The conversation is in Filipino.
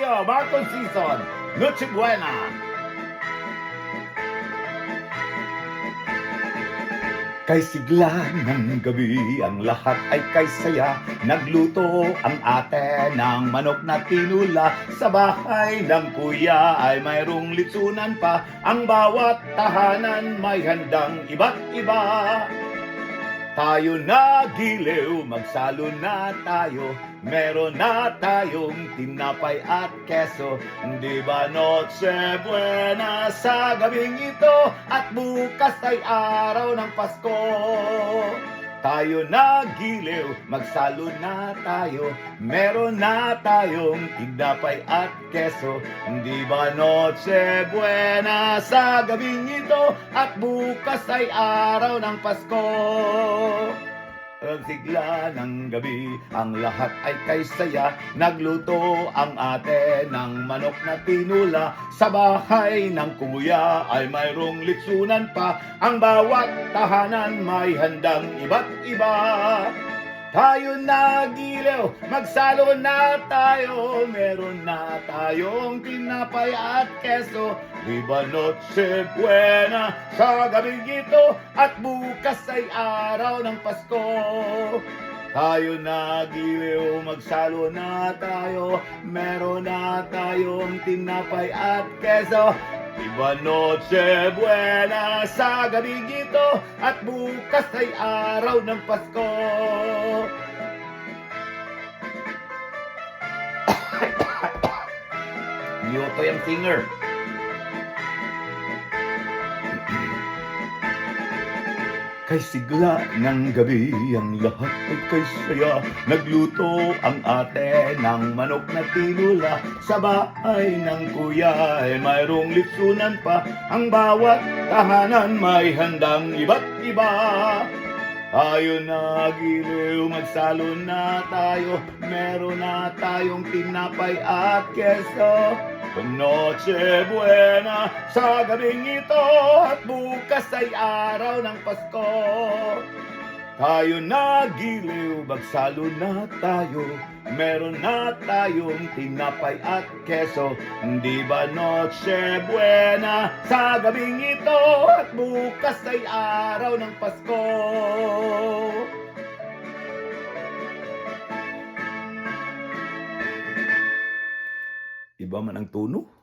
tayo, bagong season, Noche Buena. Kay sigla ng gabi, ang lahat ay kay saya. Nagluto ang ate ng manok na tinula. Sa bahay ng kuya ay mayroong litsunan pa. Ang bawat tahanan may handang iba't iba. Tayo na giliw, magsalo na tayo. Meron na tayong tinapay at keso. Di ba Noche Buena sa gabing ito? At bukas ay araw ng Pasko. Tayo na giliw, magsalo na tayo. Meron na tayong tinapay at keso. Di ba Noche Buena sa gabing ito? At bukas ay araw ng Pasko. Ang sigla ng gabi, ang lahat ay kay saya. Nagluto ang ate ng manok na tinula. Sa bahay ng kuya ay mayroong litsunan pa. Ang bawat tahanan may handang iba't iba. Tayo na giliw, magsalo na tayo. Meron na tayong tinapay at keso. Di ba Noche Buena sa gabing ito? At bukas ay araw ng Pasko. Tayo na giliw, magsalo na tayo. Meron na tayong tinapay at keso. Iba Noche Buena sa gabing ito. At bukas ay araw ng Pasko. Nyoto yung singer. Kay sigla ng gabi, ang lahat ay kay saya. Nagluto ang ate ng manok na tinula. Sa bahay ng kuya ay mayroong litsunan pa. Ang bawat tahanan may handang iba't iba. Tayo na giliw, magsalo na tayo. Meron na tayong tinapay at keso. Noche Buena sa gabing ito. At bukas ay araw ng Pasko. Tayo na giliw, magsalo na tayo. Meron na tayong tinapay at keso. Di ba Noche Buena sa gabing ito? At bukas ay araw ng Pasko. Iba man ang tono.